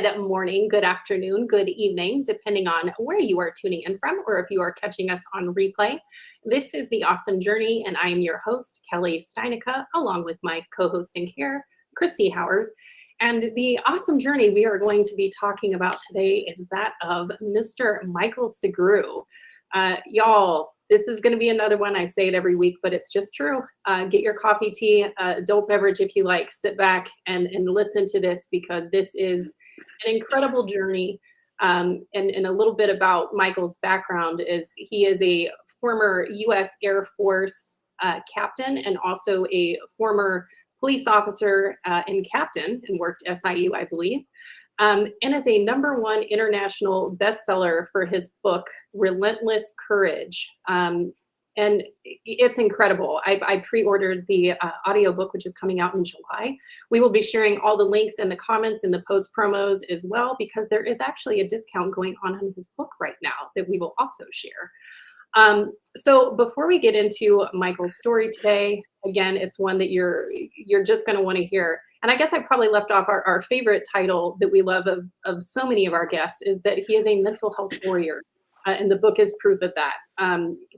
good morning, good afternoon, good evening, depending on where you are tuning in from or if you are catching us on replay. This is The Awesome Journey, and I am your host, Kelle 𝒏𝒆𝒚, along with my co-host in here, Christy Howard. And the awesome journey we are going to be talking about today is that of Mr. Michael Sugrue. Y'all, this is going to be another one. I say it every week, but it's just true. Get your coffee, tea, adult beverage if you like. Sit back and listen to this, because this is an incredible journey. And a little bit about Michael's background is he is a former U.S. Air Force captain and also a former police officer and captain, and worked SIU, I believe. And is a #1 international bestseller for his book, Relentless Courage. And it's incredible. I pre-ordered the audiobook, which is coming out in July. We will be sharing all the links in the comments and the post promos as well, because there is actually a discount going on his book right now that we will also share. So before we get into Michael's story today, again, it's one that you're just going to want to hear. And I guess I probably left off our favorite title that we love of so many of our guests is that he is a mental health warrior. And the book is proof of that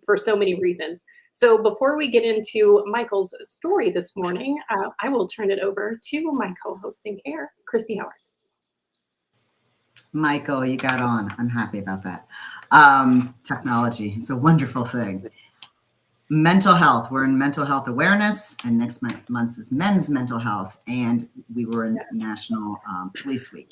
for so many reasons. So before we get into Michael's story this morning, I will turn it over to my co-host in care, Christy Howard. Michael, you got on. I'm happy about that. Technology, it's a wonderful thing. Mental health, we're in mental health awareness, and next month is men's mental health, and we were in National Police Week.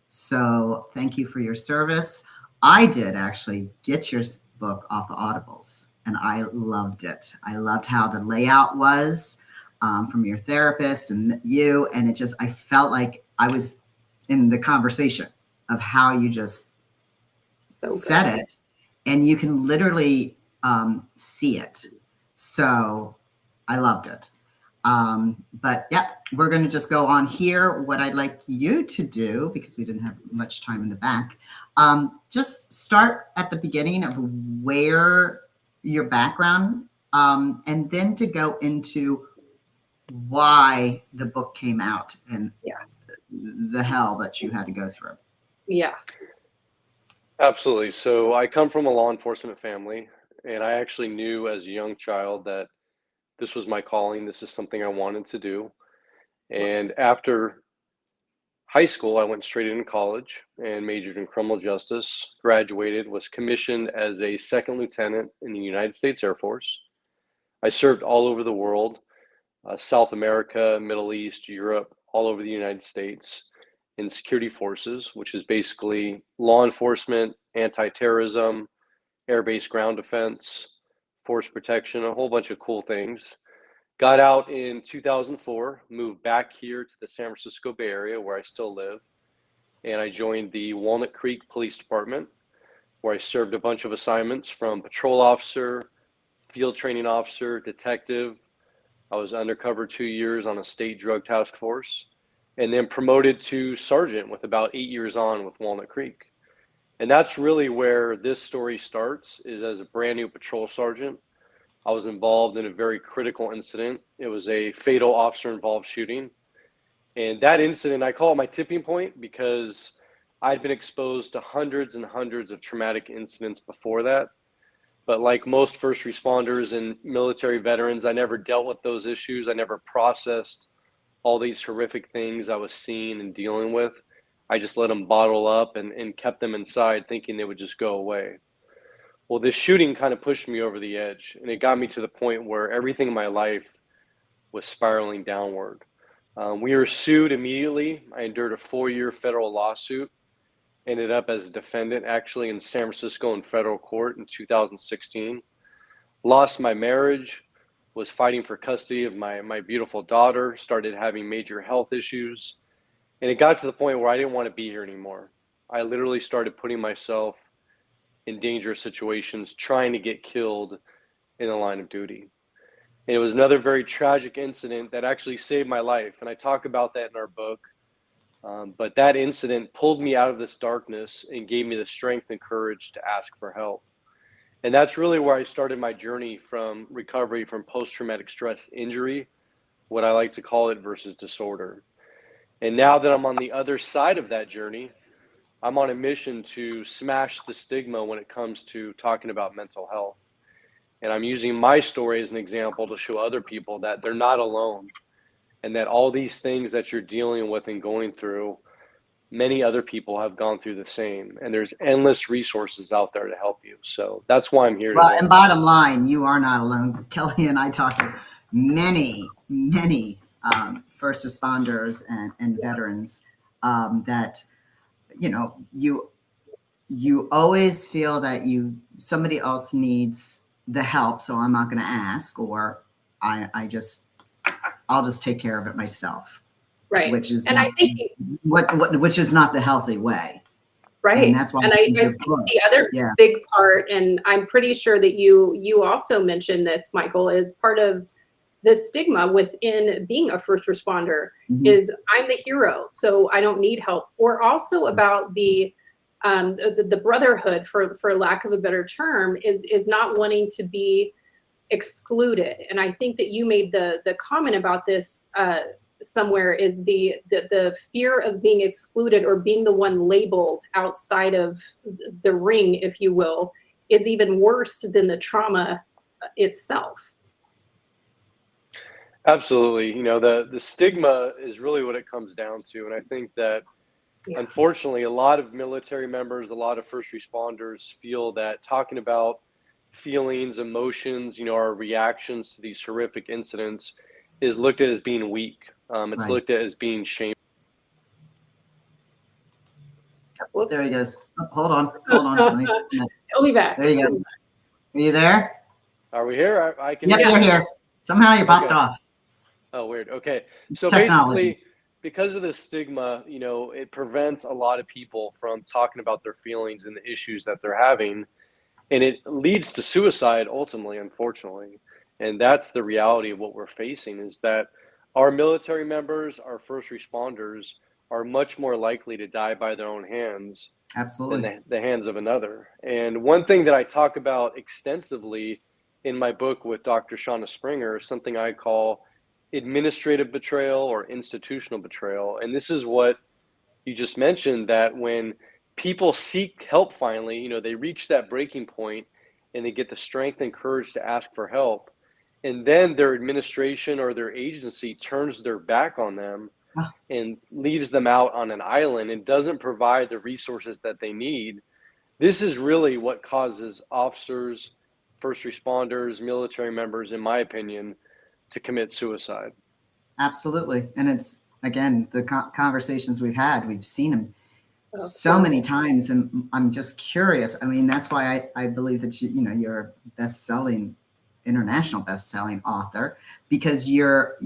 So thank you for your service. I did actually get your book off of Audibles, and I loved it. I loved how the layout was from your therapist and you, and it just, I felt like I was in the conversation of how you just said it, and you can literally see it. So I loved it. But yeah, we're going to just go on here. What I'd like you to do, because we didn't have much time in the back, just start at the beginning of where your background, and then to go into why the book came out and the hell that you had to go through. Yeah. Absolutely. So I come from a law enforcement family, and I actually knew as a young child that this was my calling. This is something I wanted to do. And after high school, I went straight into college and majored in criminal justice, graduated, was commissioned as a second lieutenant in the United States Air Force. I served all over the world, South America, Middle East, Europe, all over the United States, in security forces, which is basically law enforcement, anti-terrorism, air-based ground defense, force protection, a whole bunch of cool things. Got out in 2004, moved back here to the San Francisco Bay Area where I still live, and I joined the Walnut Creek Police Department, where I served a bunch of assignments from patrol officer, field training officer, detective. I was undercover 2 years on a state drug task force, and then promoted to sergeant with about 8 years on with Walnut Creek. And that's really where this story starts, is as a brand new patrol sergeant. I was involved in a very critical incident. It was a fatal officer-involved shooting. And that incident, I call it my tipping point, because I'd been exposed to hundreds and hundreds of traumatic incidents before that. But like most first responders and military veterans, I never dealt with those issues. I never processed all these horrific things I was seeing and dealing with. I just let them bottle up and kept them inside, thinking they would just go away. Well, this shooting kind of pushed me over the edge, and it got me to the point where everything in my life was spiraling downward. We were sued immediately. I endured a 4-year federal lawsuit, ended up as a defendant actually in San Francisco in federal court in 2016. Lost my marriage, was fighting for custody of my beautiful daughter, started having major health issues. And it got to the point where I didn't want to be here anymore. I literally started putting myself in dangerous situations, trying to get killed in the line of duty. And it was another very tragic incident that actually saved my life. And I talk about that in our book. But that incident pulled me out of this darkness and gave me the strength and courage to ask for help. And that's really where I started my journey from recovery from post-traumatic stress injury, what I like to call it, versus disorder. And now that I'm on the other side of that journey, I'm on a mission to smash the stigma when it comes to talking about mental health. And I'm using my story as an example to show other people that they're not alone, and that all these things that you're dealing with and going through, many other people have gone through the same. And there's endless resources out there to help you. So that's why I'm here Well, today. and bottom line, you are not alone. Kelly and I talked to many first responders and veterans that, you know, you always feel that somebody else needs the help, so I'm not going to ask, or I'll just take care of it myself. Right. Which is and not, I think which is not the healthy way. right. And that's why and I think the other big part, and I'm pretty sure that you also mentioned this, Michael, is part of the stigma within being a first responder is I'm the hero, so I don't need help. Or also about the brotherhood, for lack of a better term, is not wanting to be excluded. And I think that you made the comment about this somewhere, is the fear of being excluded or being the one labeled outside of the ring, if you will, is even worse than the trauma itself. Absolutely. You know, the stigma is really what it comes down to. And I think that unfortunately, a lot of military members, a lot of first responders feel that talking about feelings, emotions, you know, our reactions to these horrific incidents is looked at as being weak. It's looked at as being shameful. There he goes. Oh, hold on. He'll be back. There you go. Are you there? Are we here? I can. Yep, you're here. Somehow you popped off. Oh, weird. Okay. So technology. Basically, because of the stigma, you know, it prevents a lot of people from talking about their feelings and the issues that they're having. And it leads to suicide ultimately, unfortunately. And that's the reality of what we're facing, is that our military members, our first responders, are much more likely to die by their own hands than the hands of another. And one thing that I talk about extensively in my book with Dr. Shauna Springer is something I call administrative betrayal or institutional betrayal. And this is what you just mentioned, that when people seek help finally, you know, they reach that breaking point and they get the strength and courage to ask for help, and then their administration or their agency turns their back on them and leaves them out on an island and doesn't provide the resources that they need. This is really what causes officers, first responders, military members, in my opinion, to commit suicide. Absolutely. And it's, again, the conversations we've had, we've seen them so many times. And I'm just curious. I mean, that's why I believe that you're a international best-selling author, because your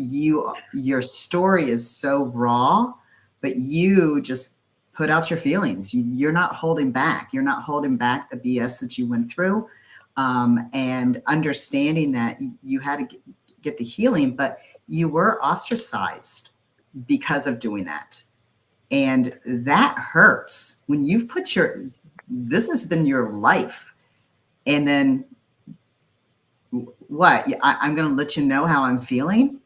story is so raw, but you just put out your feelings. You're not holding back. You're not holding back the BS that you went through, and understanding that you had to get the healing, but you were ostracized because of doing that. And that hurts when you've put this has been your life. And then what? I'm going to let you know how I'm feeling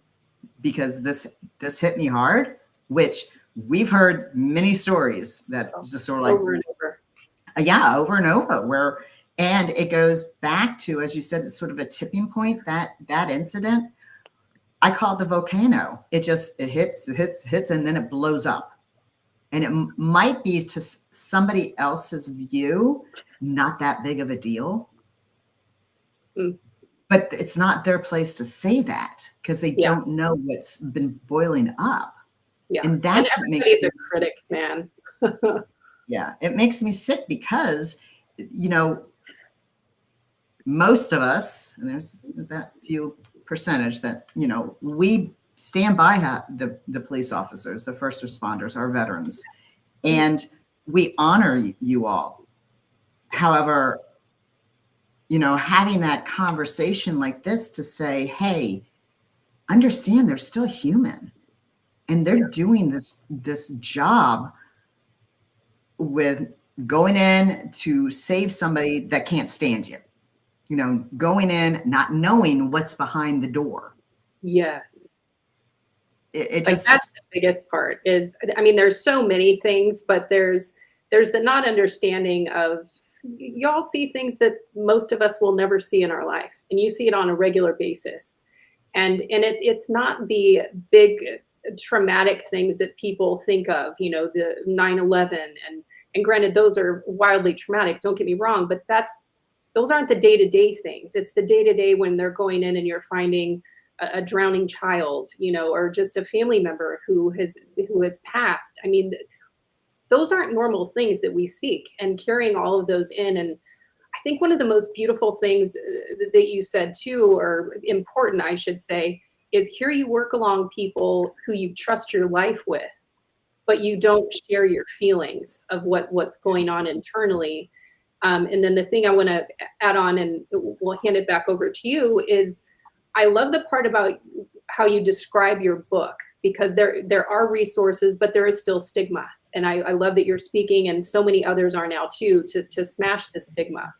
because this hit me hard, which we've heard many stories that just sort of like over and over. Over and over, and it goes back to, as you said, it's sort of a tipping point, that incident. I call it the volcano. It hits, and then it blows up. And it might be to somebody else's view, not that big of a deal. But it's not their place to say that because they don't know what's been boiling up. Yeah. And that's what makes everybody's a critic, man. Yeah. It makes me sick because, most of us, and there's that few percentage that, we stand by the police officers, the first responders, our veterans, and we honor you all. However, having that conversation like this to say, hey, understand they're still human and they're doing this job with going in to save somebody that can't stand you. Going in, not knowing what's behind the door. Yes. It like just, that's the biggest part is, I mean, there's so many things, but there's there's the not understanding of, y'all see things that most of us will never see in our life, and you see it on a regular basis. And it's not the big traumatic things that people think of, you know, the 9/11, and granted, those are wildly traumatic, don't get me wrong, but those aren't the day-to-day things. It's the day-to-day when they're going in and you're finding a drowning child, you know, or just a family member who has passed. I mean, those aren't normal things that we seek, and carrying all of those in. And I think one of the most beautiful things that you said too, or important, I should say, is here you work along people who you trust your life with, but you don't share your feelings of what's going on internally. And then the thing I want to add on, and we'll hand it back over to you, is I love the part about how you describe your book, because there are resources, but there is still stigma. And I love that you're speaking, and so many others are now too, to smash the stigma.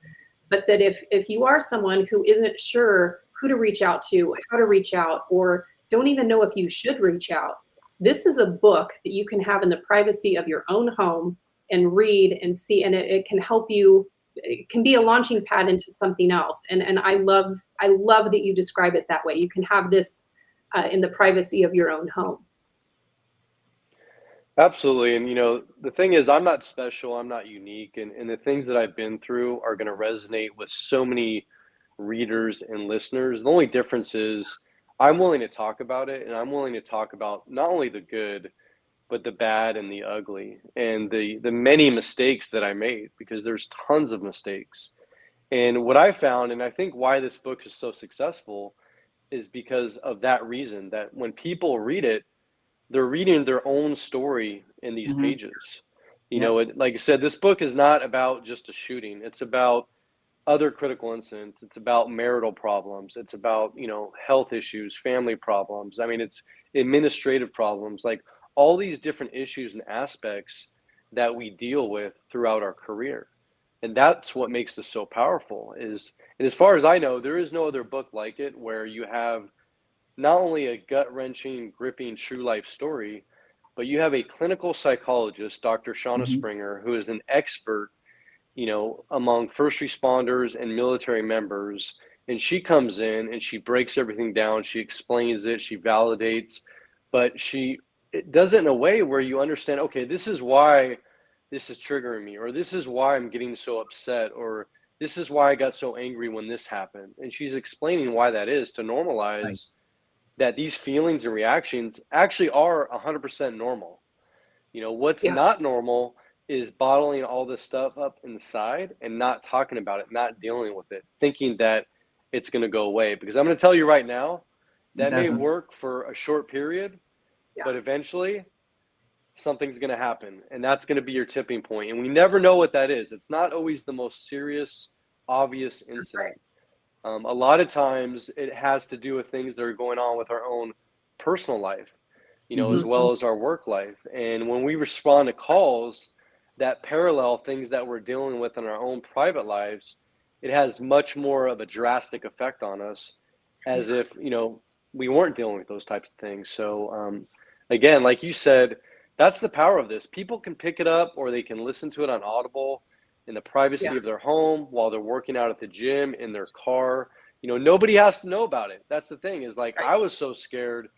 But that if you are someone who isn't sure who to reach out to, how to reach out, or don't even know if you should reach out, this is a book that you can have in the privacy of your own home and read and see, and it can help you. It can be a launching pad into something else. And I love that you describe it that way. You can have this in the privacy of your own home. Absolutely. And, you know, the thing is, I'm not special, I'm not unique. And the things that I've been through are going to resonate with so many readers and listeners. The only difference is I'm willing to talk about it, and I'm willing to talk about not only the good, but the bad and the ugly, and the many mistakes that I made, because there's tons of mistakes. And what I found, and I think why this book is so successful, is because of that reason, that when people read it, they're reading their own story in these Mm-hmm. pages. You Yep. know, like I said, this book is not about just a shooting. It's about other critical incidents. It's about marital problems. It's about, you know, health issues, family problems. I mean, it's administrative problems, like all these different issues and aspects that we deal with throughout our career. And that's what makes this so powerful is, and as far as I know, there is no other book like it where you have not only a gut-wrenching, gripping, true life story, but you have a clinical psychologist, Dr. Shauna Mm-hmm. Springer, who is an expert, you know, among first responders and military members. And she comes in and she breaks everything down. She explains it, she validates, but it does it in a way where you understand, okay, this is why this is triggering me, or this is why I'm getting so upset, or this is why I got so angry when this happened. And she's explaining why that is, to normalize Right. that these feelings and reactions actually are 100% normal. You know, what's Yeah. not normal is bottling all this stuff up inside and not talking about it, not dealing with it, thinking that it's going to go away. Because I'm going to tell you right now, It that may doesn't. work for a short period, Yeah. but eventually something's going to happen, and that's going to be your tipping point. And we never know what that is. It's not always the most serious, obvious incident. A lot of times it has to do with things that are going on with our own personal life, you know, as Mm-hmm. well as our work life. And when we respond to calls that parallel things that we're dealing with in our own private lives, it has much more of a drastic effect on us, as if, you know, we weren't dealing with those types of things. So again, like you said, that's the power of this. People can pick it up, or they can listen to it on Audible in the privacy Yeah. of their home, while they're working out at the gym, in their car. You know, nobody has to know about it. That's the thing, is like, Right. I was so scared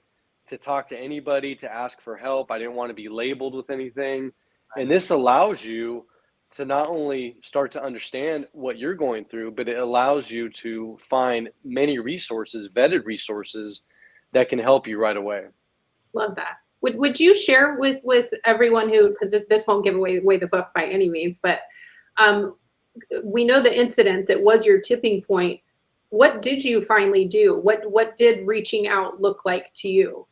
to talk to anybody, to ask for help. I didn't want to be labeled with anything. And this allows you to not only start to understand what you're going through, but it allows you to find many resources, vetted resources, that can help you right away. Love that. Would you share with everyone who, because this won't give away the book by any means, but we know the incident that was your tipping point. What did you finally do? What did reaching out look like to you?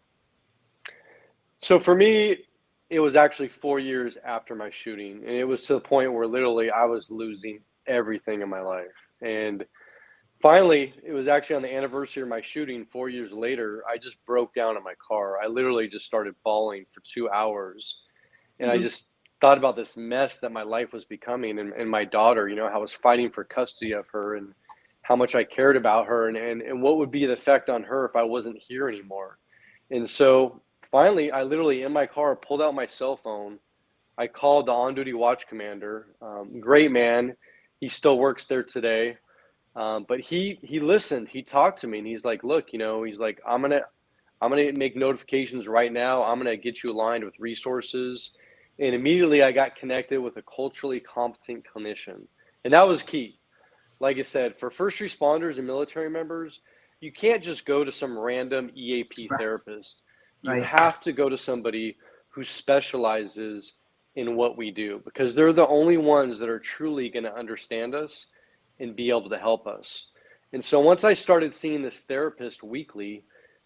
So for me, it was actually 4 years after my shooting, and it was to the point where literally I was losing everything in my life. And finally, it was actually on the anniversary of my shooting 4 years later, I just broke down in my car. I literally just started bawling for 2 hours. And I Mhm. just thought about this mess that my life was becoming, and my daughter, you know, how I was fighting for custody of her, and how much I cared about her, and what would be the effect on her if I wasn't here anymore. And so finally, I literally in my car pulled out my cell phone. I called the on-duty watch commander, great man. He still works there today. But he listened, he talked to me, and he's like, look, he's like, I'm gonna make notifications right now. I'm gonna get you aligned with resources. And immediately I got connected with a culturally competent clinician. And that was key. Like I said, for first responders and military members, you can't just go to some random EAP therapist. You have to go to somebody who specializes in what we do, because they're the only ones that are truly going to understand us and be able to help us. And so once I started seeing this therapist weekly,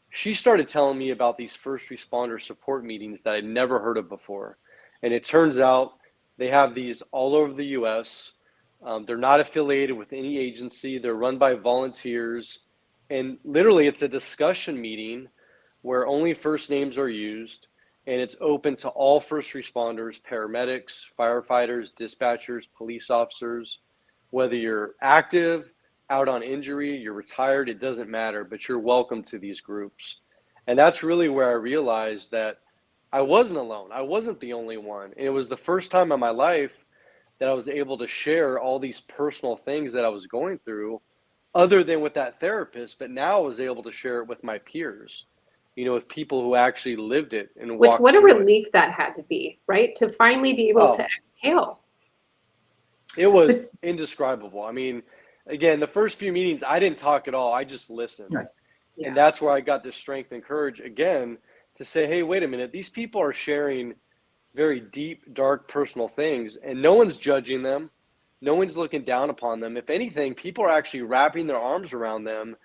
she started telling me about these first responder support meetings that I'd never heard of before. And it turns out they have these all over the US. They're not affiliated with any agency. They're run by volunteers. And literally, it's a discussion meeting where only first names are used. And it's open to all first responders, paramedics, firefighters, dispatchers, police officers. Whether you're active, out on injury, you're retired, it doesn't matter, but you're welcome to these groups. And that's really where I realized that I wasn't alone. I wasn't the only one. And it was the first time in my life that I was able to share all these personal things that I was going through, other than with that therapist. But now I was able to share it with my peers, with people who actually lived it and Which, what a through relief that had to be, right? To finally be able to exhale. It was indescribable. I mean, again, the first few meetings, I didn't talk at all. I just listened. Right. Yeah. And that's where I got the strength and courage again to say, hey, wait a minute, these people are sharing very deep, dark, personal things, and no one's judging them. No one's looking down upon them. If anything, people are actually wrapping their arms around them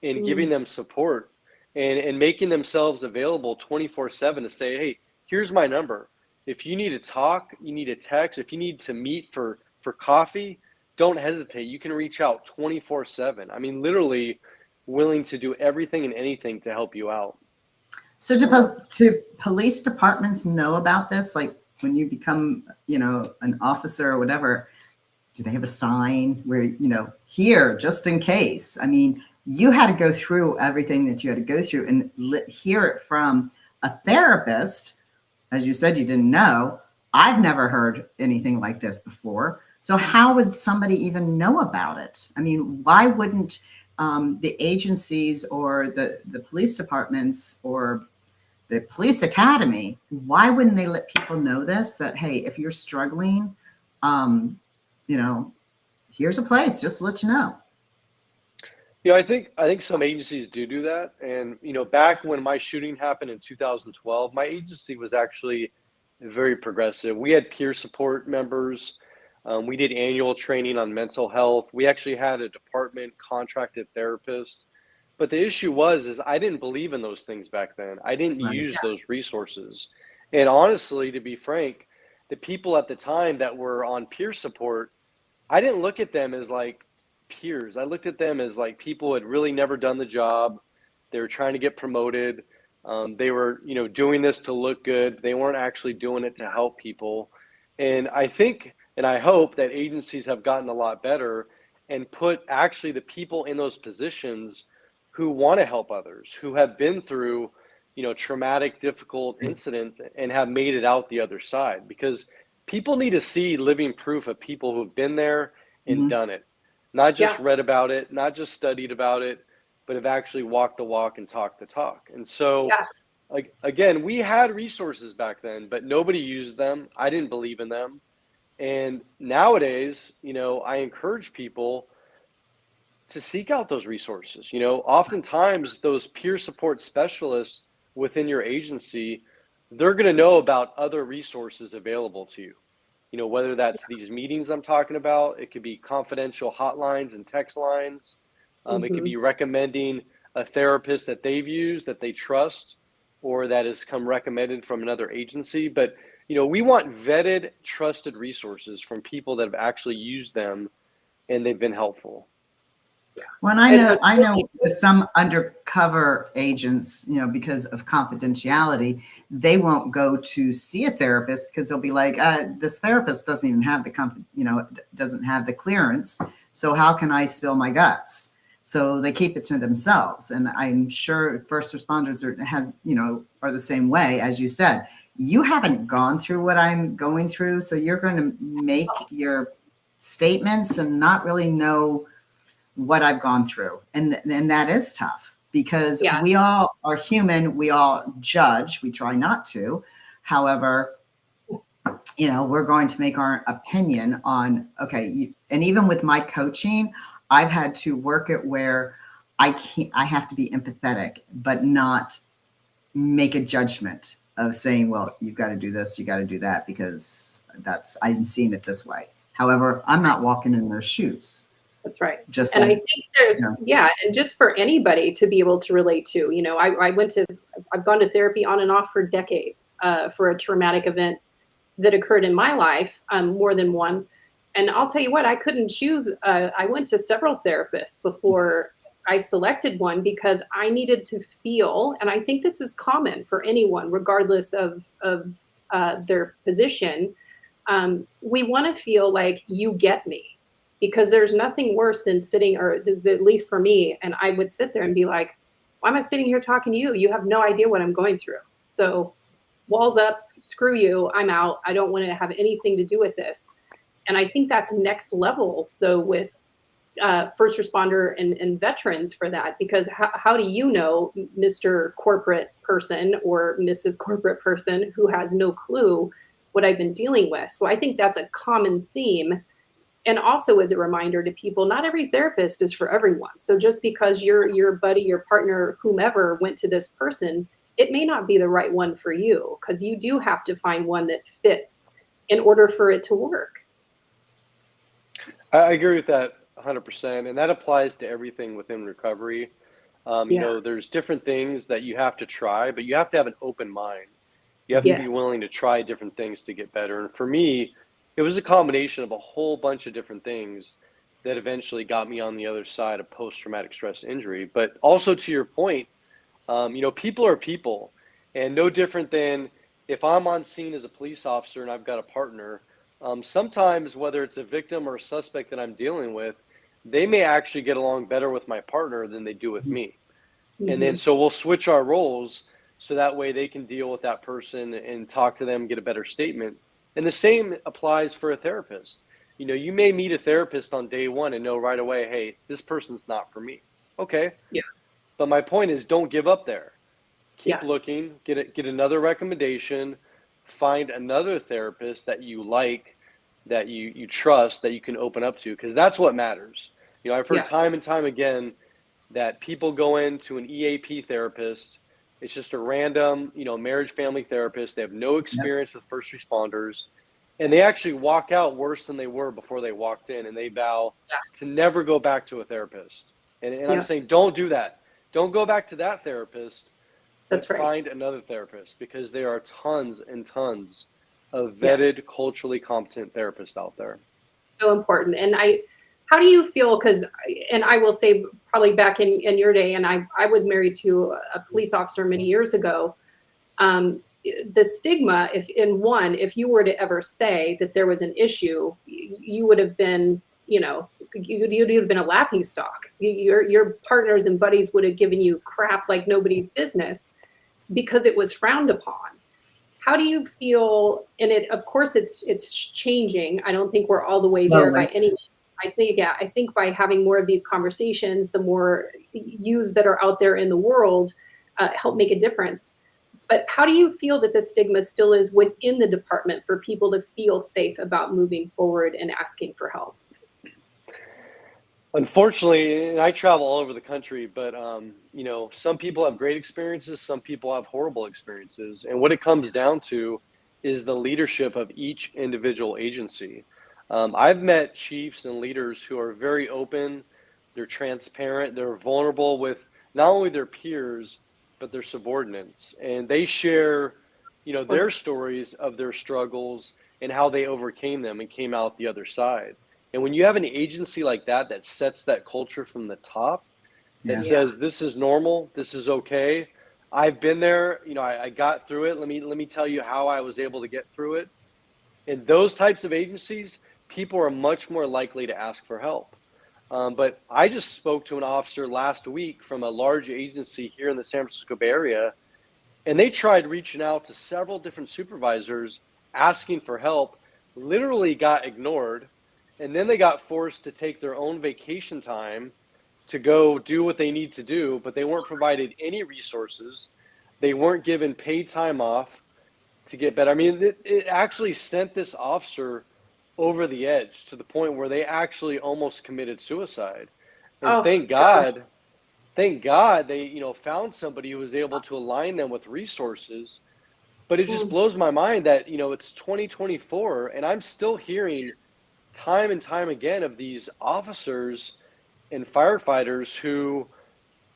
and giving them support and making themselves available 24/7 to say, hey, here's my number. If you need to talk, you need a text, if you need to meet for coffee, don't hesitate. You can reach out 24/7. I mean, literally willing to do everything and anything to help you out. So do police departments know about this? Like when you become, an officer or whatever, do they have a sign where, here, just in case? I mean, you had to go through everything that you had to go through and hear it from a therapist. As you said, you didn't know. I've never heard anything like this before. So how would somebody even know about it? I mean, why wouldn't the agencies or the police departments or the police academy, why wouldn't they let people know this? That, hey, if you're struggling, here's a place, just to let you know. I think some agencies do that. And, back when my shooting happened in 2012, my agency was actually very progressive. We had peer support members. We did annual training on mental health. We actually had a department contracted therapist. But the issue is I didn't believe in those things back then. I didn't use those resources. And honestly, to be frank, the people at the time that were on peer support, I didn't look at them as like peers. I looked at them as like people who had really never done the job. They were trying to get promoted. They were, doing this to look good. They weren't actually doing it to help people. And I think, and I hope that agencies have gotten a lot better and put actually the people in those positions who want to help others, who have been through, traumatic, difficult incidents and have made it out the other side. Because people need to see living proof of people who've been there and done it. Not just read about it, not just studied about it, but have actually walked the walk and talked the talk. And so, again, we had resources back then, but nobody used them. I didn't believe in them. And nowadays, I encourage people to seek out those resources. Oftentimes those peer support specialists within your agency, they're going to know about other resources available to you. Whether that's these meetings I'm talking about, it could be confidential hotlines and text lines. It could be recommending a therapist that they've used, that they trust, or that has come recommended from another agency. But, we want vetted, trusted resources from people that have actually used them and they've been helpful. Well, and I know with some undercover agents, because of confidentiality, they won't go to see a therapist because they'll be like, this therapist doesn't even have doesn't have the clearance. So how can I spill my guts? So they keep it to themselves. And I'm sure first responders are the same way, as you said. you haven't gone through what I'm going through, so you're going to make your statements and not really know what I've gone through. And that is tough because we all are human. We all judge. We try not to. However, we're going to make our opinion on, okay. And even with my coaching, I've had to work it where I have to be empathetic, but not make a judgment of saying, well, you've got to do this, you got to do that, because I'm seeing it this way. However, I'm not walking in their shoes. That's right. Just and I think there's, and just for anybody to be able to relate to, I've gone to therapy on and off for decades for a traumatic event that occurred in my life, more than one. And I'll tell you what, I couldn't choose. I went to several therapists before I selected one because I needed to feel, and I think this is common for anyone, regardless of their position. We want to feel like you get me, because there's nothing worse than sitting, or at least for me, and I would sit there and be like, why am I sitting here talking to you? You have no idea what I'm going through. So walls up, screw you, I'm out. I don't want to have anything to do with this. And I think that's next level, though, with first responder and veterans for that, because how do you know, Mr. Corporate person or Mrs. Corporate person, who has no clue what I've been dealing with? So I think that's a common theme. And also as a reminder to people, not every therapist is for everyone. So just because your buddy, your partner, whomever went to this person, it may not be the right one for you, because you do have to find one that fits in order for it to work. I agree with that 100%. And that applies to everything within recovery. There's different things that you have to try, but you have to have an open mind. You have to be willing to try different things to get better. And for me, it was a combination of a whole bunch of different things that eventually got me on the other side of post-traumatic stress injury. But also, to your point, people are people, and no different than if I'm on scene as a police officer and I've got a partner, sometimes whether it's a victim or a suspect that I'm dealing with, they may actually get along better with my partner than they do with me. Mm-hmm. And then so we'll switch our roles so that way they can deal with that person and talk to them, get a better statement. And the same applies for a therapist. You may meet a therapist on day one and know right away, hey, this person's not for me. Okay. Yeah. But my point is, don't give up there. Keep looking, get another recommendation, find another therapist that you like, that you trust, that you can open up to, because that's what matters. I've heard time and time again that people go into an EAP therapist. It's just a random, marriage family therapist. They have no experience with first responders, and they actually walk out worse than they were before they walked in, and they vow to never go back to a therapist. And I'm saying, don't do that. Don't go back to that therapist. That's right. Find another therapist, because there are tons and tons of vetted, culturally competent therapists out there. So important. And how do you feel? And I will say, probably back in your day, and I was married to a police officer many years ago. The stigma, if you were to ever say that there was an issue, you would have been, you'd have been a laughing stock. Your partners and buddies would have given you crap like nobody's business, because it was frowned upon. How do you feel? And of course it's changing. I don't think we're all the way there by any means. I think by having more of these conversations, the more yous that are out there in the world help make a difference. But how do you feel that the stigma still is within the department for people to feel safe about moving forward and asking for help? Unfortunately, and I travel all over the country, but some people have great experiences, some people have horrible experiences. And what it comes down to is the leadership of each individual agency. I've met chiefs and leaders who are very open, they're transparent, they're vulnerable with not only their peers, but their subordinates. And they share, their stories of their struggles and how they overcame them and came out the other side. And when you have an agency like that, that sets that culture from the top, that says, this is normal, this is okay, I've been there, I got through it, let me tell you how I was able to get through it. In those types of agencies, people are much more likely to ask for help. But I just spoke to an officer last week from a large agency here in the San Francisco Bay Area, And they tried reaching out to several different supervisors asking for help, literally got ignored. And then they got forced to take their own vacation time to go do what they need to do, but they weren't provided any resources. They weren't given paid time off to get better. I mean, it actually sent this officer over the edge to the point where they actually almost committed suicide. And Oh, thank gosh. God they, found somebody who was able to align them with resources. But it just blows my mind that, it's 2024 and I'm still hearing time and time again of these officers and firefighters who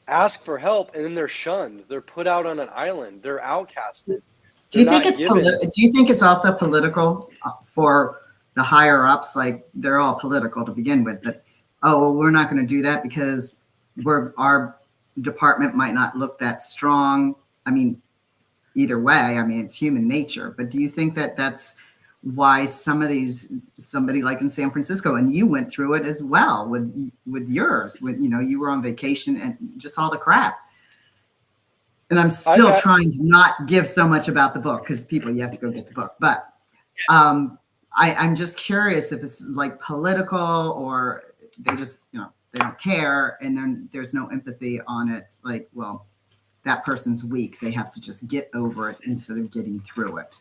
ask for help and then they're shunned. They're put out on an island. They're outcasted. Do you They're think not it's given. do you think it's also political for the higher ups? Like they're all political to begin with, but well, we're not going to do that because our department might not look that strong. I mean, either way, I mean, it's human nature. But do you think that that's why somebody like in San Francisco, and you went through it as well with yours, you were on vacation and just all the crap. And I'm still trying to not give so much about the book because you have to go get the book. But I'm just curious if it's like political or they just, they don't care and then there's no empathy on it. Like, well, that person's weak. They have to just get over it instead of getting through it.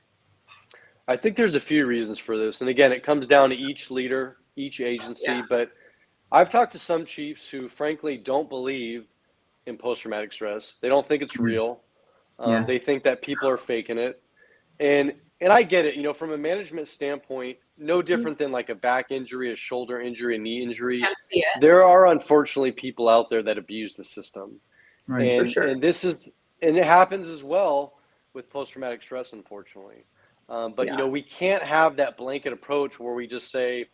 I think there's a few reasons for this. And again, it comes down to each leader, each agency. But I've talked to some chiefs who frankly don't believe in post-traumatic stress. They don't think it's real. They think that people are faking it. And I get it, from a management standpoint, no different than like a back injury, a shoulder injury, a knee injury. Can't see it. There are unfortunately people out there that abuse the system. Right. And, For sure. and it happens as well with post-traumatic stress, unfortunately. But we can't have that blanket approach where we just say,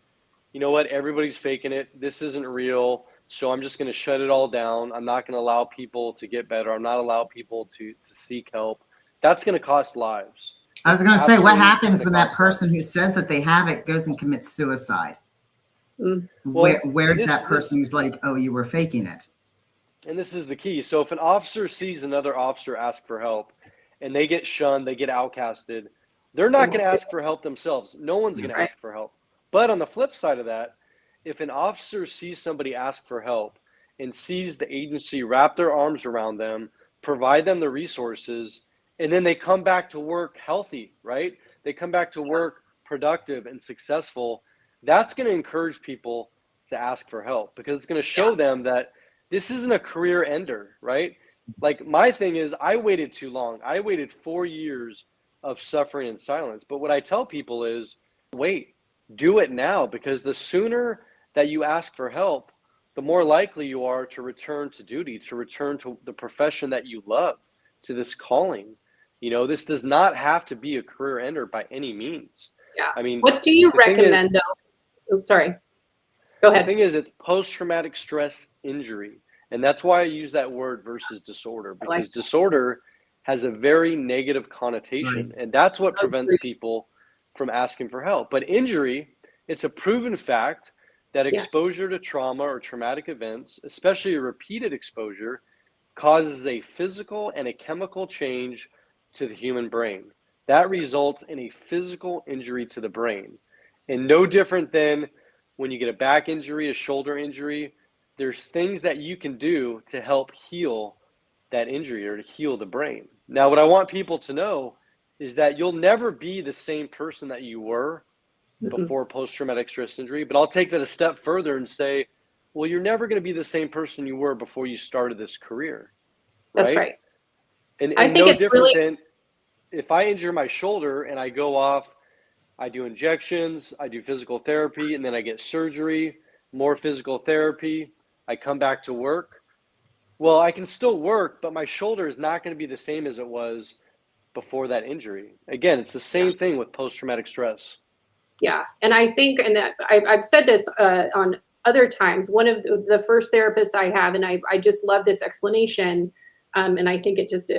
you know what, everybody's faking it. This isn't real. So I'm just going to shut it all down. I'm not going to allow people to get better. I'm not allow people to seek help. That's going to cost lives. I was going to say, what happens when that person who says that they have it goes and commits suicide? Where's that person who's like, oh, you were faking it? And this is the key. So if an officer sees another officer ask for help and they get shunned, they get outcasted, they're not going to ask for help themselves. No one's going to ask for help. But on the flip side of that, if an officer sees somebody ask for help and sees the agency wrap their arms around them, provide them the resources, and then they come back to work healthy, right? They come back to work productive and successful. That's going to encourage people to ask for help because it's going to show them that this isn't a career ender, right? Like my thing is I waited too long. I waited 4 years of suffering in silence. But what I tell people is wait, do it now, because the sooner that you ask for help, the more likely you are to return to duty, to return to the profession that you love, to this calling. This does not have to be a career ender by any means. Yeah. I mean, what do you recommend though? Oh, sorry. Go ahead. The thing is, it's post-traumatic stress injury. And that's why I use that word versus disorder, because disorder has a very negative connotation. And that's what prevents people from asking for help. But injury, it's a proven fact that exposure to trauma or traumatic events, especially a repeated exposure, causes a physical and a chemical change to the human brain. That results in a physical injury to the brain. And no different than when you get a back injury, a shoulder injury, there's things that you can do to help heal that injury or to heal the brain. Now, what I want people to know is that you'll never be the same person that you were before post-traumatic stress injury, but I'll take that a step further and say, well, you're never going to be the same person you were before you started this career. That's right. And I think no it's different really than if I injure my shoulder and I go off, I do injections, I do physical therapy, and then I get surgery, more physical therapy, I come back to work. Well, I can still work, but my shoulder is not going to be the same as it was before that injury. Again, it's the same thing with post-traumatic stress. Yeah, and I think, and I've said this on other times, one of the first therapists I have, and I just love this explanation, and I think it just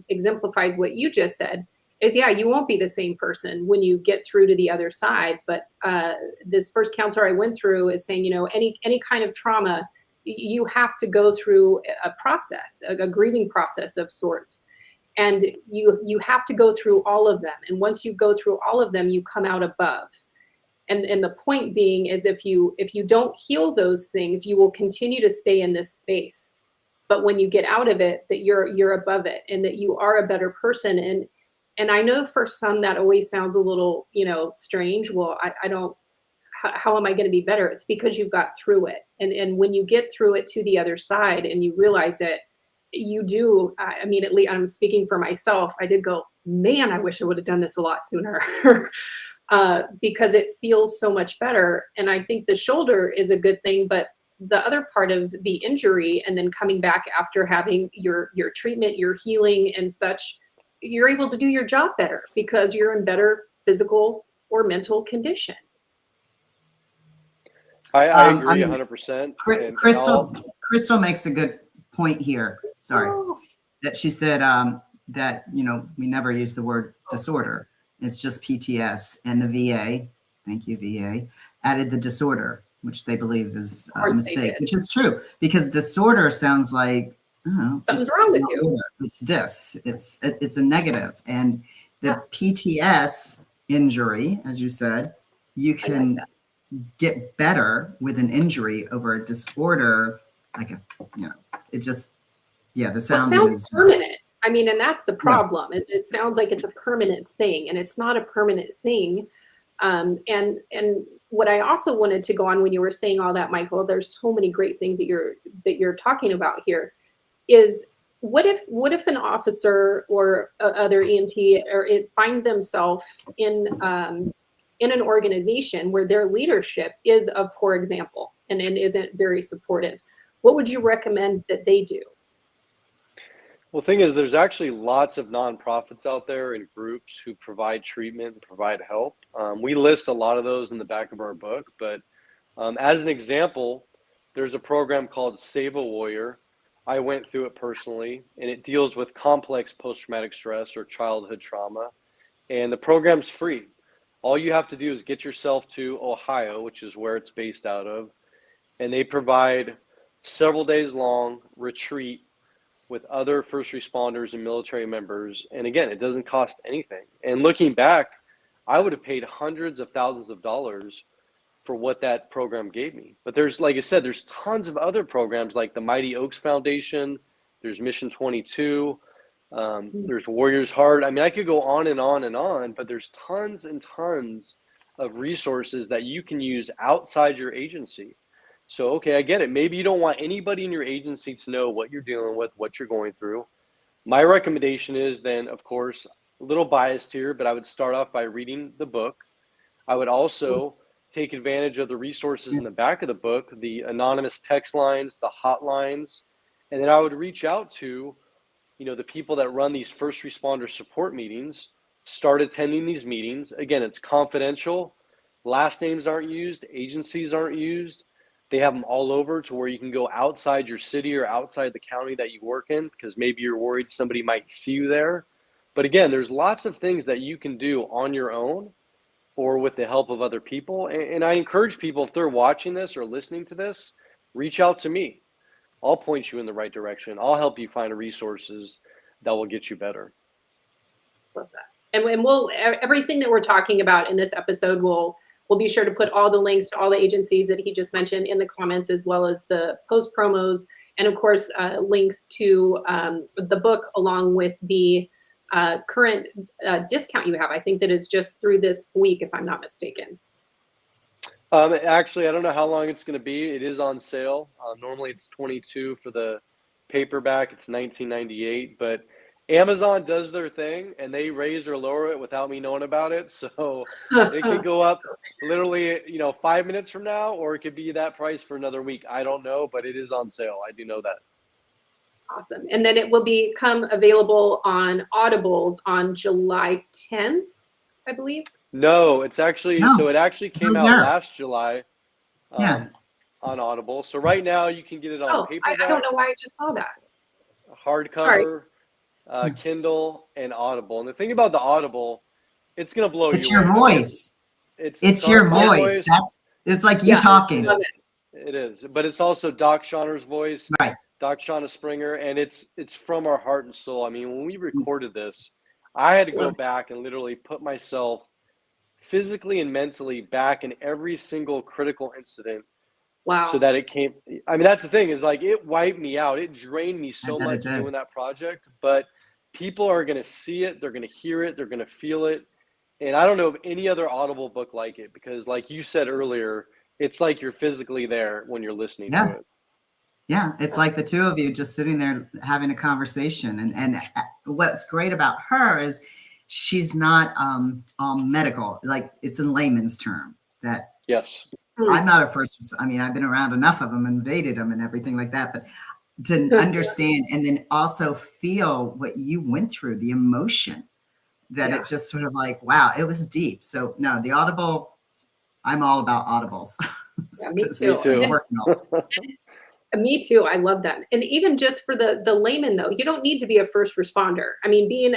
exemplified what you just said, is you won't be the same person when you get through to the other side. But this first counselor I went through is saying, any kind of trauma, you have to go through a process, a grieving process of sorts. And you have to go through all of them. And once you go through all of them, you come out above. And the point being is if you don't heal those things, you will continue to stay in this space. But when you get out of it, that you're above it and that you are a better person. And I know for some that always sounds a little, strange. Well, I don't, how am I going to be better? It's because you've got through it. And when you get through it to the other side and you realize that you do, immediately, I'm speaking for myself, I did go, man, I wish I would have done this a lot sooner. Because it feels so much better. And I think the shoulder is a good thing, but the other part of the injury and then coming back after having your treatment, your healing and such, you're able to do your job better because you're in better physical or mental condition. I agree 100%. Crystal makes a good point here. Sorry. Oh. That she said that, we never use the word disorder. It's just PTS, and the VA, thank you, VA, added the disorder, which they believe is a mistake, which is true because disorder sounds like, something's wrong with you. It's it's a negative. And the PTS injury, as you said, you can get better with an injury over a disorder, it just, the sound sounds permanent. And that's the problem is it sounds like it's a permanent thing and it's not a permanent thing. And what I also wanted to go on when you were saying all that, Michael, there's so many great things that you're talking about here is what if an officer or other EMT or it finds themselves in an organization where their leadership is a poor example and isn't very supportive? What would you recommend that they do? Well, the thing is, there's actually lots of nonprofits out there and groups who provide treatment and provide help. We list a lot of those in the back of our book, but as an example, there's a program called Save a Warrior. I went through it personally, and it deals with complex post-traumatic stress or childhood trauma, and the program's free. All you have to do is get yourself to Ohio, which is where it's based out of, and they provide several days long retreat with other first responders and military members. And again, it doesn't cost anything. And looking back, I would have paid hundreds of thousands of dollars for what that program gave me. But there's, like I said, there's tons of other programs like the Mighty Oaks Foundation, there's Mission 22, there's Warriors Heart. I could go on and on and on, but there's tons and tons of resources that you can use outside your agency. So, okay, I get it. Maybe you don't want anybody in your agency to know what you're dealing with, what you're going through. My recommendation is then, of course, a little biased here, but I would start off by reading the book. I would also take advantage of the resources in the back of the book, the anonymous text lines, the hotlines, and then I would reach out to, the people that run these first responder support meetings, start attending these meetings. Again, it's confidential. Last names aren't used. Agencies aren't used. They have them all over to where you can go outside your city or outside the county that you work in because maybe you're worried somebody might see you there. But again, there's lots of things that you can do on your own or with the help of other people. And I encourage people, if they're watching this or listening to this, reach out to me. I'll point you in the right direction. I'll help you find resources that will get you better. Love that. And we'll, everything that we're talking about in this episode, we'll be sure to put all the links to all the agencies that he just mentioned in the comments, as well as the post promos, and of course, links to the book along with the current discount you have. I think that is just through this week, if I'm not mistaken. Actually, I don't know how long it's going to be. It is on sale. Normally it's $22 for the paperback. It's $19.98, but Amazon does their thing and they raise or lower it without me knowing about it. So it could go up literally, 5 minutes from now, or it could be that price for another week. I don't know, but it is on sale. I do know that. Awesome. And then it will become available on Audibles on July 10th, I believe. No, it's actually, so it actually came out last July on Audible. So right now you can get it on paperback. I don't know why I just saw that. Hardcover, Kindle, and Audible. And the thing about the Audible, it's going to blow you away. It's your voice. It's your voice. It's like you talking. It is. But it's also Doc Shauner's voice. Right. 𝒘𝒆𝒏𝒆𝒚, and it's from our heart and soul. I mean, when we recorded this, I had to go back and literally put myself physically and mentally back in every single critical incident so Wow. that it came. I mean, that's the thing, is like it wiped me out. It drained me I so bet it much did. doing that project, but people are going to see it, they're going to hear it, they're going to feel it. And I don't know of any other Audible book like it, because like you said earlier, it's like you're physically there when you're listening to Yeah. it. Yeah, it's like the two of you just sitting there having a conversation. And what's great about her is she's not all medical, like it's in layman's term that Yes. I'm not a first. I mean, I've been around enough of them and dated them and everything like that, but to understand and then also feel what you went through, the emotion that Yeah. it just sort of like, wow, it was deep. So no, the Audible, I'm all about Audibles. Yeah, me 'Cause too. Me too. I'm working on it. Me too. I love that. And even just for the layman though, you don't need to be a first responder. I mean, being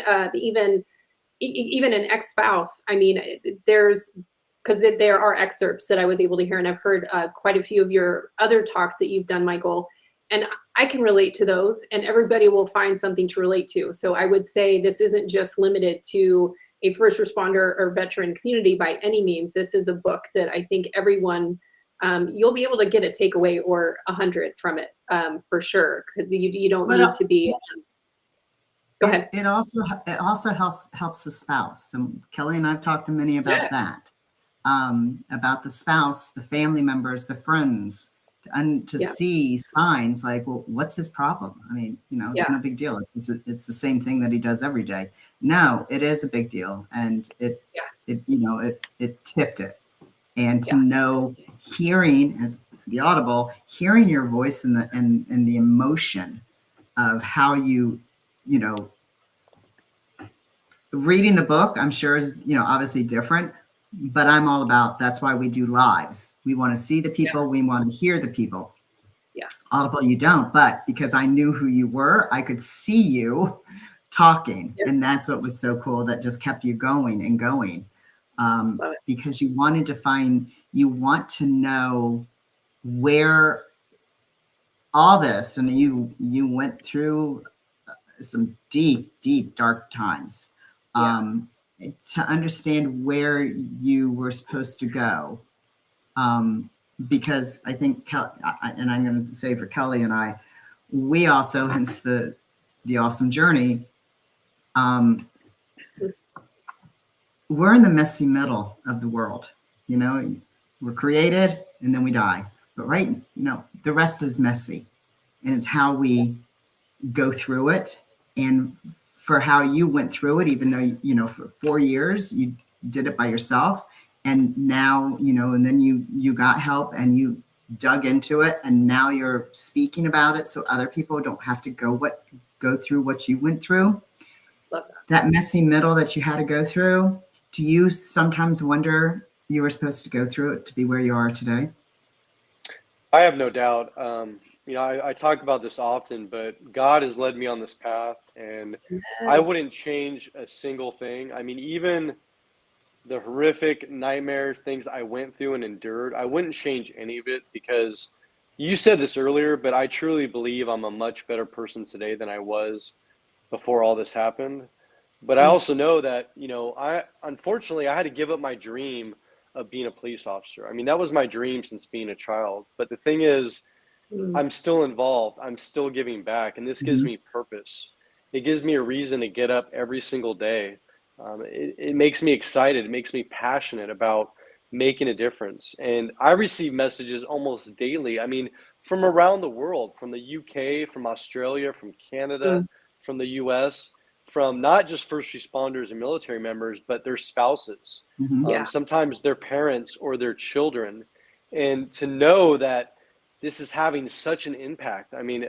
even an ex-spouse, I mean, there's because there are excerpts that I was able to hear, and I've heard quite a few of your other talks that you've done, Michael, and I can relate to those, and everybody will find something to relate to. So I would say this isn't just limited to a first responder or veteran community by any means. This is a book that I think everyone, you'll be able to get a takeaway or 100 from it for sure, because you don't need to be. Go ahead. It also helps the spouse. And Kelly and I've talked to many about that, about the spouse, the family members, the friends, to see signs like, well, what's his problem? I mean, it's no big deal. It's the same thing that he does every day. No, it is a big deal, and it tipped it. And to know, hearing as the Audible, hearing your voice and the emotion of how you reading the book, I'm sure is, obviously different, but I'm all about, that's why we do lives. We want to see the people. We want to hear the people. Yeah. Audible, you don't, but because I knew who you were, I could see you talking. And that's what was so cool, that just kept you going and going. Because you want to know where all this, and you went through some deep, dark times, to understand where you were supposed to go. Because I think, and I'm going to say for Kelly and I, we also, hence the awesome journey, we're in the messy middle of the world. We're created and then we die. But the rest is messy. And it's how we go through it. And for how you went through it, even though, for 4 years, you did it by yourself. And now, and then you got help and you dug into it. And now you're speaking about it so other people don't have to go through what you went through. Love That messy middle that you had to go through. Do you sometimes wonder you were supposed to go through it to be where you are today? I have no doubt. I talk about this often, but God has led me on this path, and I wouldn't change a single thing. I mean, even the horrific nightmare things I went through and endured, I wouldn't change any of it, because you said this earlier, but I truly believe I'm a much better person today than I was before all this happened. But I also know that, unfortunately, I had to give up my dream of being a police officer. I mean, that was my dream since being a child. But the thing is, I'm still involved. I'm still giving back. And this gives me purpose. It gives me a reason to get up every single day. It makes me excited. It makes me passionate about making a difference. And I receive messages almost daily. I mean, from around the world, from the UK, from Australia, from Canada, from the US, from not just first responders and military members, but their spouses, sometimes their parents or their children. And to know that this is having such an impact, I mean,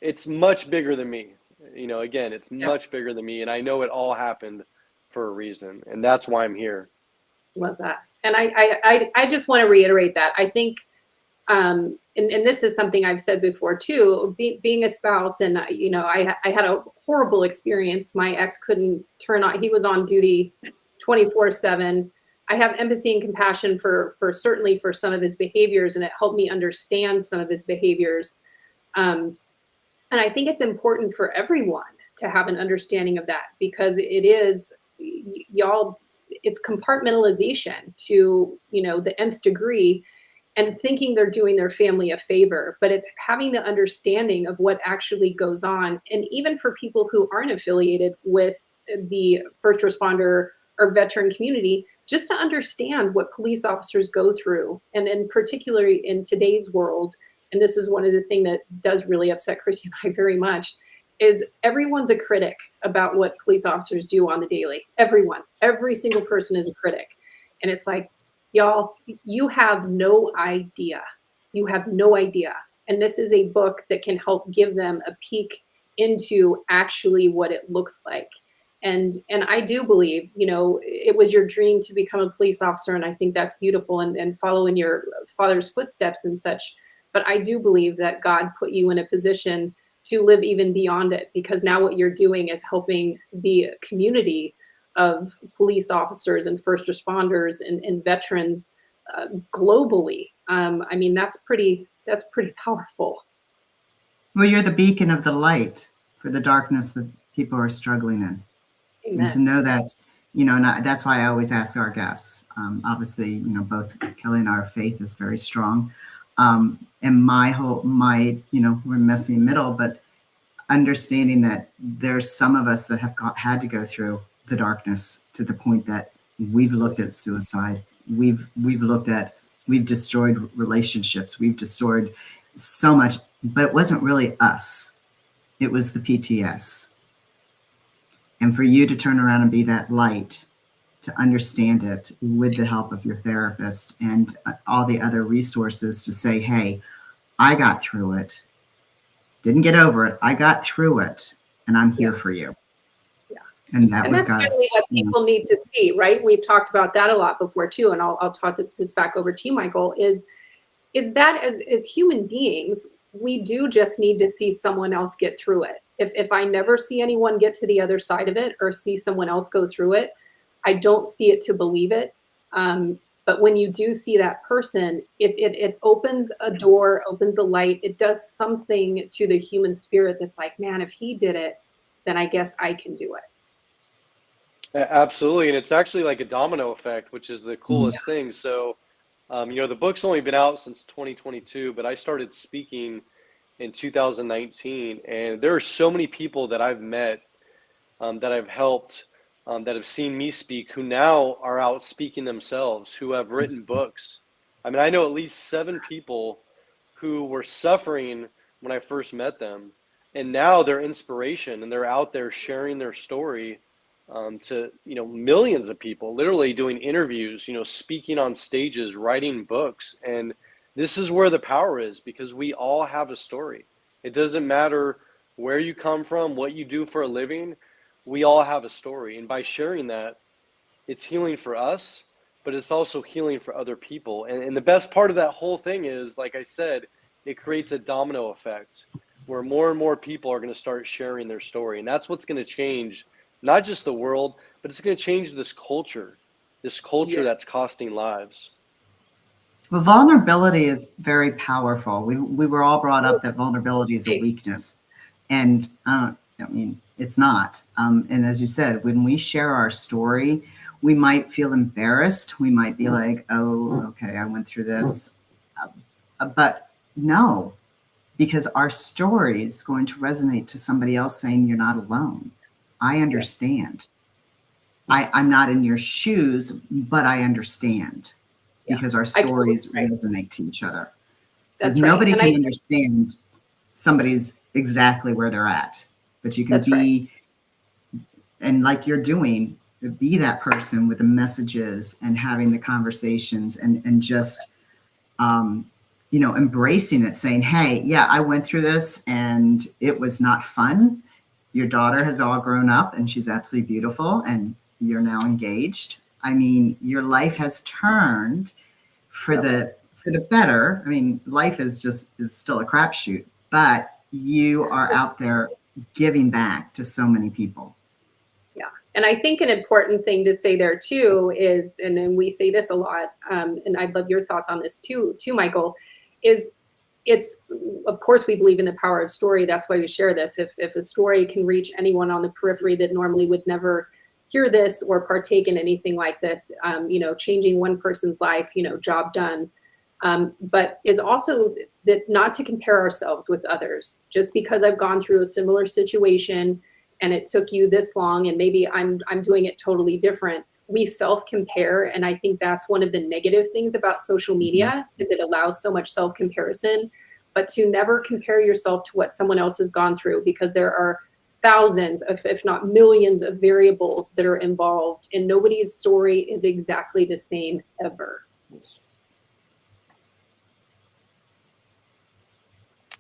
it's much bigger than me. Again, it's much bigger than me. And I know it all happened for a reason. And that's why I'm here. Love that. And I just want to reiterate that. I think, and this is something I've said before too, being a spouse, and I had a horrible experience. My ex couldn't turn on, he was on duty 24/7. I have empathy and compassion for certainly for some of his behaviors, and it helped me understand some of his behaviors. And I think it's important for everyone to have an understanding of that, because it is, y'all, it's compartmentalization to, the nth degree, and thinking they're doing their family a favor, but it's having the understanding of what actually goes on. And even for people who aren't affiliated with the first responder or veteran community, just to understand what police officers go through. And in particularly in today's world, and this is one of the things that does really upset Christy and I very much, is everyone's a critic about what police officers do on the daily. Everyone, every single person is a critic. And it's like, y'all, you have no idea. You have no idea. And this is a book that can help give them a peek into actually what it looks like. And I do believe, it was your dream to become a police officer, and I think that's beautiful, and follow in your father's footsteps and such. But I do believe that God put you in a position to live even beyond it, because now what you're doing is helping the community of police officers and first responders and veterans globally. I mean, that's pretty powerful. Well, you're the beacon of the light for the darkness that people are struggling in. Amen. And to know that, and that's why I always ask our guests. Obviously, both Kelle and our faith is very strong. And we're messy middle, but understanding that there's some of us that have had to go through the darkness to the point that we've looked at suicide. We've destroyed relationships. We've destroyed so much, but it wasn't really us. It was the PTS. And for you to turn around and be that light, to understand it with the help of your therapist and all the other resources, to say, hey, I got through it. Didn't get over it. I got through it, and I'm here for you. Yeah. And that's God's, really what people need to see, right? We've talked about that a lot before too, and I'll toss this back over to you, Michael, is that as human beings, we do just need to see someone else get through it. If I never see anyone get to the other side of it or see someone else go through it, I don't see it to believe it. But when you do see that person, it opens a door, opens a light. It does something to the human spirit that's like, man, if he did it, then I guess I can do it. Absolutely. And it's actually like a domino effect, which is the coolest thing. So, the book's only been out since 2022, but I started speaking in 2019. And there are so many people that I've met, that I've helped, that have seen me speak, who now are out speaking themselves, who have written books. I mean, I know at least 7 people who were suffering when I first met them, and now they're inspiration, and they're out there sharing their story to millions of people, literally doing interviews, speaking on stages, writing books. And this is where the power is, because we all have a story. It doesn't matter where you come from, what you do for a living. We all have a story, and by sharing that, it's healing for us, but it's also healing for other people. And the best part of that whole thing is, like I said, it creates a domino effect where more and more people are going to start sharing their story. And that's what's going to change not just the world, but it's going to change this culture that's costing lives. Well, vulnerability is very powerful. We were all brought up that vulnerability is a weakness, and it's not. And as you said, when we share our story, we might feel embarrassed. We might be like, oh, okay, I went through this. But no, because our story is going to resonate to somebody else saying, you're not alone. I understand. I'm not in your shoes, but I understand, because our stories resonate to each other. Because nobody can understand somebody's exactly where they're at, but you can be, and like you're doing, be that person with the messages and having the conversations and just, embracing it, saying, hey, yeah, I went through this and it was not fun. Your daughter has all grown up and she's absolutely beautiful, and you're now engaged. I mean, your life has turned for the better. I mean, life is still a crapshoot, but you are out there giving back to so many people. Yeah. And I think an important thing to say there too is, and then we say this a lot, and I'd love your thoughts on this too, Michael, is it's, of course, we believe in the power of story. That's why we share this. If a story can reach anyone on the periphery that normally would never hear this or partake in anything like this, changing one person's life, job done. But is also that not to compare ourselves with others. Just because I've gone through a similar situation and it took you this long, and maybe I'm doing it totally different. We self-compare, and I think that's one of the negative things about social media is it allows so much self-comparison, but to never compare yourself to what someone else has gone through, because there are thousands of, if not millions of variables that are involved, and nobody's story is exactly the same ever.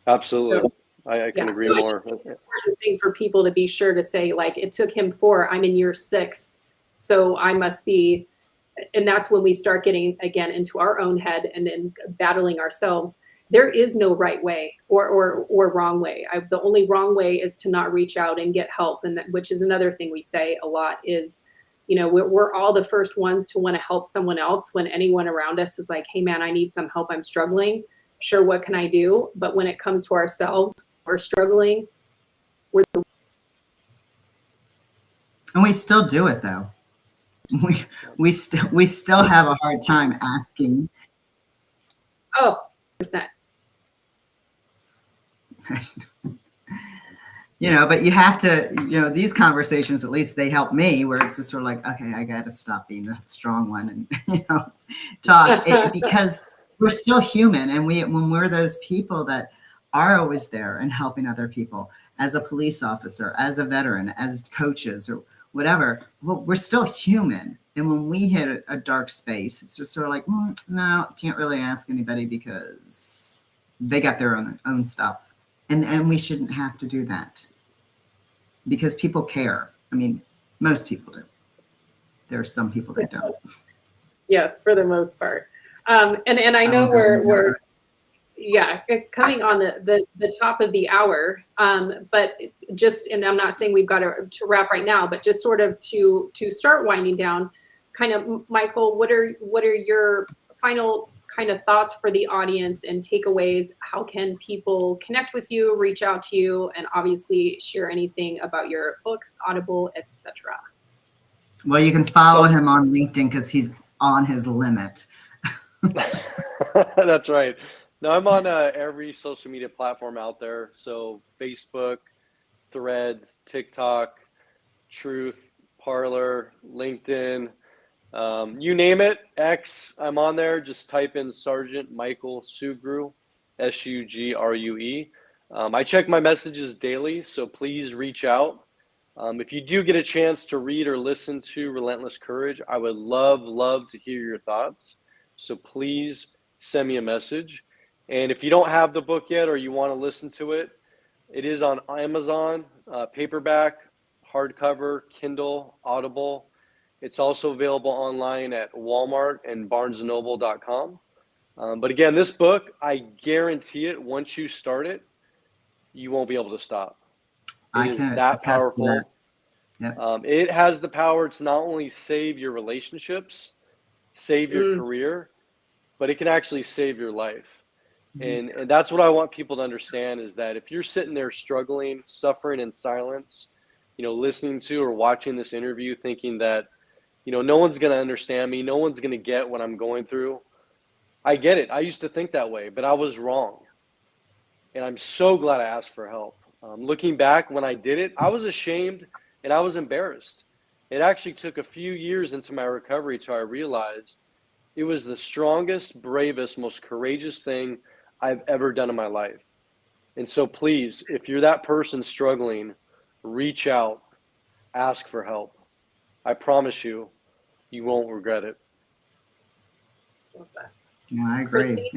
Absolutely. So, I can agree so more. I think it's an important thing for people to be sure to say, like, it took him 4, I'm in year 6, so I must be, and that's when we start getting, again, into our own head and then battling ourselves. There is no right way or wrong way. The only wrong way is to not reach out and get help, and which is another thing we say a lot is, we're all the first ones to want to help someone else when anyone around us is like, hey man, I need some help, I'm struggling. Sure, what can I do? But when it comes to ourselves, we're struggling. And we still do it though. We still have a hard time asking. Oh, percent. But you have to, these conversations, at least they help me, where it's just sort of like, okay, I got to stop being the strong one and, talk because we're still human. And when we're those people that are always there and helping other people as a police officer, as a veteran, as coaches or whatever, well, we're still human. And when we hit a dark space, it's just sort of like, no, can't really ask anybody because they got their own stuff. And we shouldn't have to do that because people care. I mean, most people do. There are some people that don't. Yes, for the most part. And I know we're coming on the top of the hour. But just, and I'm not saying we've got to wrap right now, but just sort of to start winding down, kind of, Michael, what are your final kind of thoughts for the audience and takeaways? How can people connect with you, reach out to you, and obviously share anything about your book, Audible, etc.? Well, you can follow him on LinkedIn because he's on his limit. That's right. No, I'm on every social media platform out there. So Facebook, Threads, TikTok, Truth, Parler, LinkedIn, you name it, X, I'm on there. Just type in Sergeant Michael Sugrue, Sugrue. I check my messages daily, so please reach out. If you do get a chance to read or listen to Relentless Courage, I would love to hear your thoughts. So please send me a message. And if you don't have the book yet or you want to listen to it, it is on Amazon, paperback, hardcover, Kindle, Audible. It's also available online at Walmart and barnesandnoble.com. But again, this book, I guarantee it, once you start it, you won't be able to stop. I It is can that attest powerful. to that. Yep. It has the power to not only save your relationships, save your career, but it can actually save your life. And that's what I want people to understand is that if you're sitting there struggling, suffering in silence, listening to or watching this interview thinking that, no one's going to understand me, no one's going to get what I'm going through. I get it. I used to think that way, but I was wrong. And I'm so glad I asked for help. Looking back when I did it, I was ashamed and I was embarrassed. It actually took a few years into my recovery till I realized it was the strongest, bravest, most courageous thing I've ever done in my life. And so please, if you're that person struggling, reach out, ask for help. I promise you, you won't regret it. No, I agree.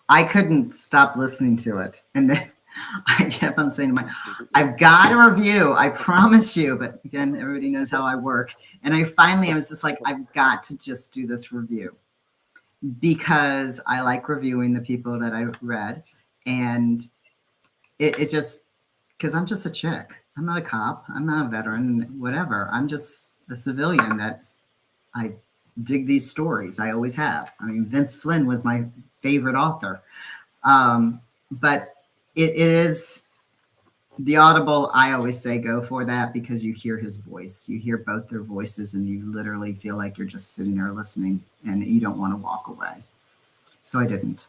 I couldn't stop listening to it. And then I kept on saying to I've got a review, I promise you. But again, everybody knows how I work. And I was just like, I've got to just do this review because I like reviewing the people that I read. And it just, because I'm just a chick. I'm not a cop. I'm not a veteran, whatever. I'm just a civilian I dig these stories. I always have. I mean, Vince Flynn was my favorite author. But it is the Audible. I always say go for that because you hear his voice. You hear both their voices and you literally feel like you're just sitting there listening and you don't want to walk away. So I didn't.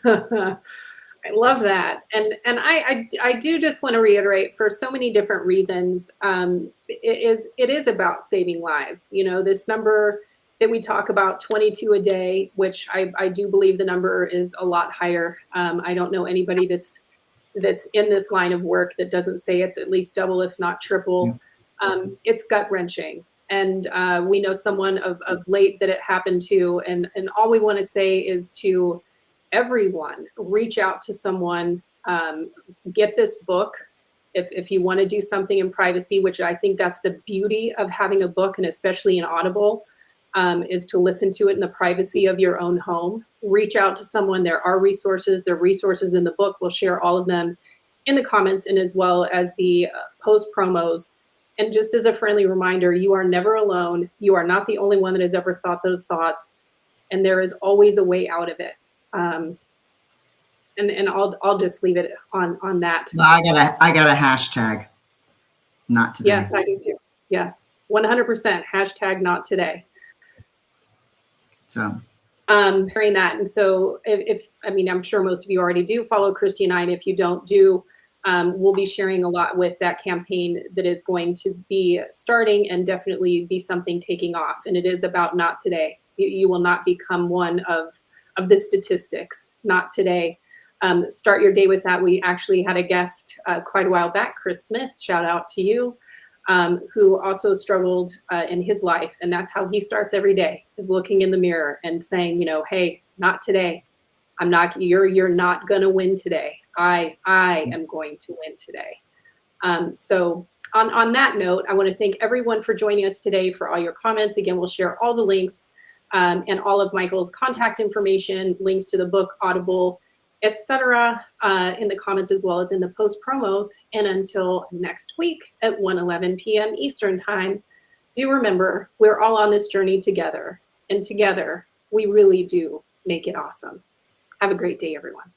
I love that. And I do just want to reiterate, for so many different reasons, it is about saving lives. You know, this number that we talk about, 22 a day, which I do believe the number is a lot higher. I don't know anybody that's in this line of work that doesn't say it's at least double, if not triple. It's gut-wrenching. And we know someone of late that it happened to, and all we want to say is to everyone, reach out to someone, get this book. If you want to do something in privacy, which I think that's the beauty of having a book, and especially an Audible, is to listen to it in the privacy of your own home. Reach out to someone. There are resources. There are resources in the book. We'll share all of them in the comments, and as well as the post promos. And just as a friendly reminder, you are never alone. You are not the only one that has ever thought those thoughts, and there is always a way out of it. And I'll just leave it on that. Well, I got a hashtag. Not today. Yes, I do too. Yes, 100%. Hashtag not today. So hearing that. And so if I mean, I'm sure most of you already do follow Christy and I, and if you don't we'll be sharing a lot with that campaign that is going to be starting and definitely be something taking off. And it is about not today. You will not become one of the statistics, not today. Start your day with that. We actually had a guest quite a while back, Chris Smith, shout out to you, who also struggled in his life. And that's how he starts every day, is looking in the mirror and saying, you know, hey, not today. You're not going to win today. I am going to win today. So on that note, I want to thank everyone for joining us today, for all your comments. Again, we'll share all the links and all of Michael's contact information, links to the book, Audible, etc., in the comments as well as in the post promos. And until next week at 1:11 p.m. Eastern time, do remember, we're all on this journey together, and together we really do make it awesome. Have a great day, everyone.